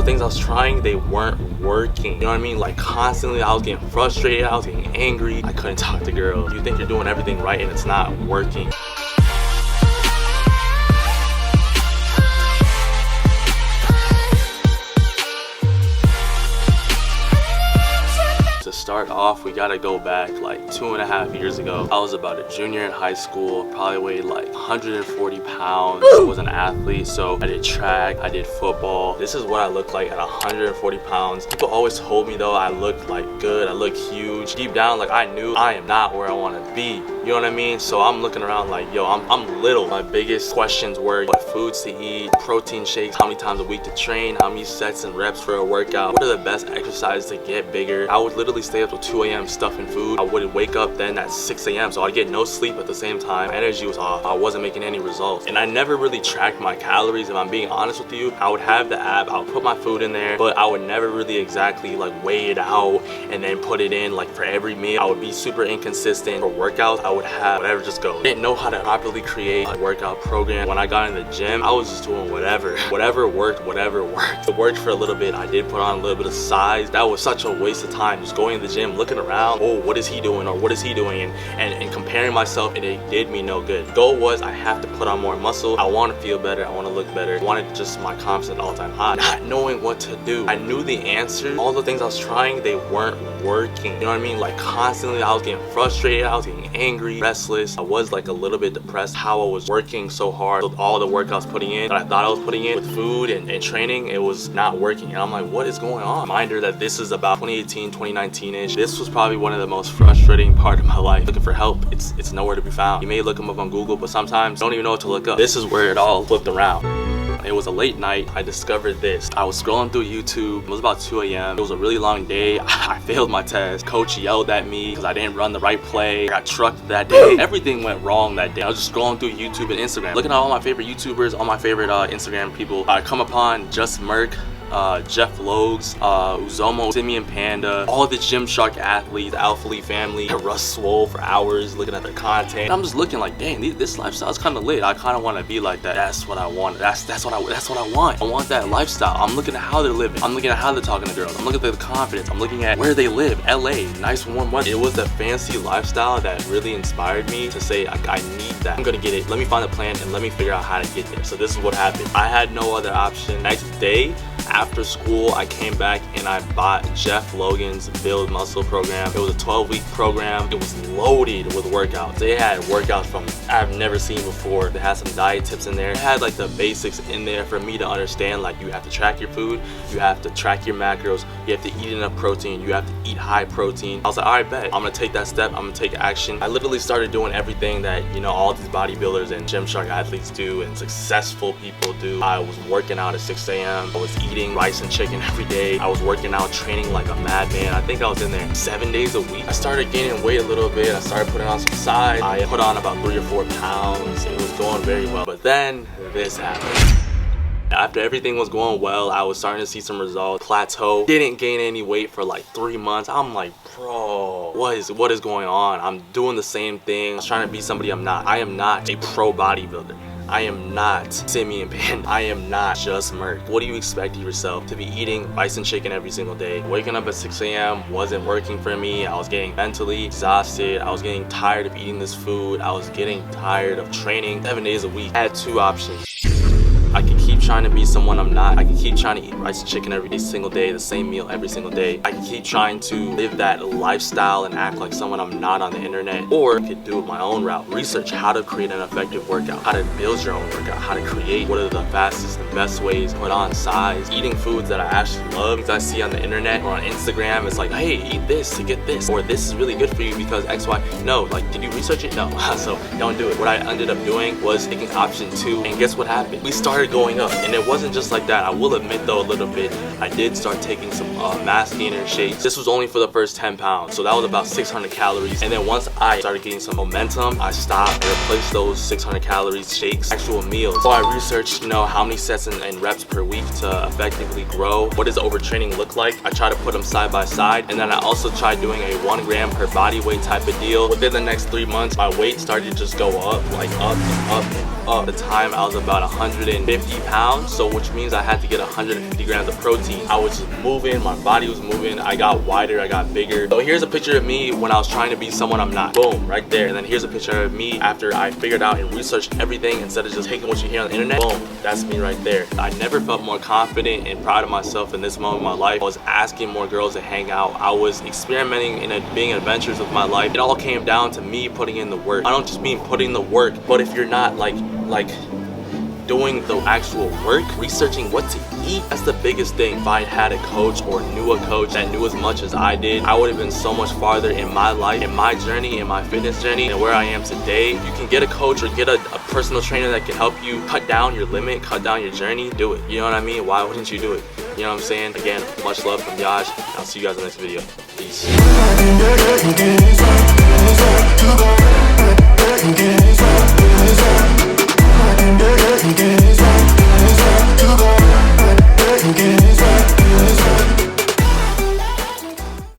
things I was trying, they weren't working. You know what I mean? Like constantly I was getting frustrated, I was getting angry. I couldn't talk to girls. You think you're doing everything right and it's not working. To start off, we gotta go back like 2.5 years ago. I was about a junior in high school, probably weighed like 140 pounds. I was an athlete, so I did track, I did football. This is what I looked like at 140 pounds. People always told me though I looked like good, I looked huge. Deep down, like I knew I am not where I want to be. You know what I mean? So I'm looking around like, yo, I'm little. My biggest questions were what foods to eat, protein shakes, how many times a week to train, how many sets and reps for a workout, what are the best exercises to get bigger. I would literally stay up till 2 a.m. stuffing food. I would wake up then at 6 a.m. so I'd get no sleep at the same time. Energy was off. I wasn't making any results. And I never really tracked my calories. If I'm being honest with you, I would have the app, I would put my food in there, but I would never really exactly like weigh it out and then put it in like for every meal. I would be super inconsistent. For workouts, I would have whatever just go. I didn't know how to properly create a workout program. When I got in the gym, I was just doing whatever. Whatever worked, whatever worked. It worked for a little bit. I did put on a little bit of size. That was such a waste of time. Just going to the gym, looking around, oh, what is he doing or what is he doing? And comparing myself, and it did me no good. The goal was I have to put on more muscle. I want to feel better. I want to look better. I wanted just my confidence at all-time high. Not knowing what to do. I knew the answer. All the things I was trying, they weren't working. You know what I mean? Like constantly I was getting frustrated. I was getting angry, restless. I was like a little bit depressed how I was working so hard. So all the work I was putting in that I thought I was putting in with food and training, it was not working. And I'm like, what is going on? Reminder that this is about 2018, 2019-ish. This was probably one of the most frustrating part of my life. Looking for help, it's nowhere to be found. You may look them up on Google, but sometimes you don't even know what to look up. This is where it all flipped around. It was a late night. I discovered this. I was scrolling through YouTube. It was about 2 a.m. It was a really long day. I failed my test. Coach yelled at me because I didn't run the right play. I got trucked that day. Everything went wrong that day. I was just scrolling through YouTube and Instagram, looking at all my favorite YouTubers, all my favorite Instagram people. I come upon Just Merc, Jeff Logs, Uzomo, Simeon Panda, all the Gymshark athletes, Alpha Lee family, Russ Swole for hours looking at their content. And I'm just looking like, dang, this lifestyle is kind of lit. I kind of want to be like that. That's what I want. That's what I want. I want that lifestyle. I'm looking at how they're living. I'm looking at how they're talking to girls. I'm looking at the confidence. I'm looking at where they live. LA, nice warm weather. It was the fancy lifestyle that really inspired me to say, I need that. I'm gonna get it. Let me find a plan and let me figure out how to get there. So this is what happened. I had no other option. Next day, after school, I came back and I bought Jeff Logan's Build Muscle program. It was a 12-week program. It was loaded with workouts. They had workouts from I've never seen before. They had some diet tips in there. They had like the basics in there for me to understand, like you have to track your food, you have to track your macros, you have to eat enough protein, you have to eat high protein. I was like, all right, bet. I'm gonna take that step. I'm gonna take action. I literally started doing everything that, you know, all these bodybuilders and Gymshark athletes do and successful people do. I was working out at 6 a.m. I was eating rice and chicken every day. I was working out, training like a madman. I think I was in there 7 days a week. I started gaining weight a little bit. I started putting on some size. I put on about 3 or 4 pounds. It was going very well. But then this happened. After everything was going well, I was starting to see some results. Plateau. Didn't gain any weight for like 3 months. I'm like, bro, what is going on? I'm doing the same thing. I was trying to be somebody I'm not. I am not a pro bodybuilder. I am not Simeon Panda. I am not Just Merc. What do you expect of yourself? To be eating rice and chicken every single day. Waking up at 6 a.m. wasn't working for me. I was getting mentally exhausted. I was getting tired of eating this food. I was getting tired of training 7 days a week. I had 2 options. I can keep trying to be someone I'm not. I can keep trying to eat rice and chicken every single day, the same meal every single day. I can keep trying to live that lifestyle and act like someone I'm not on the internet. Or I could do it my own route. Research how to create an effective workout, how to build your own workout, how to create what are the fastest and best ways, put on size, eating foods that I actually love. Things I see on the internet or on Instagram, it's like, hey, eat this to get this. Or this is really good for you because X, Y. No, like, did you research it? No. So don't do it. What I ended up doing was taking option 2, and guess what happened? We started going up, and it wasn't just like that. I will admit though, a little bit, I did start taking some mass gainer shakes. This was only for the first 10 pounds, so that was about 600 calories. And then once I started getting some momentum, I stopped and replaced those 600 calories shakes, actual meals. So I researched, you know, how many sets and reps per week to effectively grow. What does overtraining look like? I try to put them side by side, and then I also tried doing a 1 gram per body weight type of deal. Within the next 3 months, my weight started to just go up, like up and up and up. At the time, I was about 150 pounds. pounds, so which means I had to get 150 grams of protein. I was just moving, my body was moving, I got wider, I got bigger. So here's a picture of me when I was trying to be someone I'm not. Boom, right there. And then here's a picture of me after I figured out and researched everything instead of just taking what you hear on the internet. Boom, that's me right there. I never felt more confident and proud of myself in this moment of my life. I was asking more girls to hang out. I was experimenting and being adventurous with my life. It all came down to me putting in the work. I don't just mean putting the work, but if you're not like doing the actual work, researching what to eat, that's the biggest thing. If I had a coach or knew a coach that knew as much as I did, I would have been so much farther in my life, in my journey, in my fitness journey, and where I am today. If you can get a coach or get a personal trainer that can help you cut down your limit, cut down your journey, do it. You know what I mean? Why wouldn't you do it? You know what I'm saying? Again, much love from Iyaji. I'll see you guys in the next video. Peace.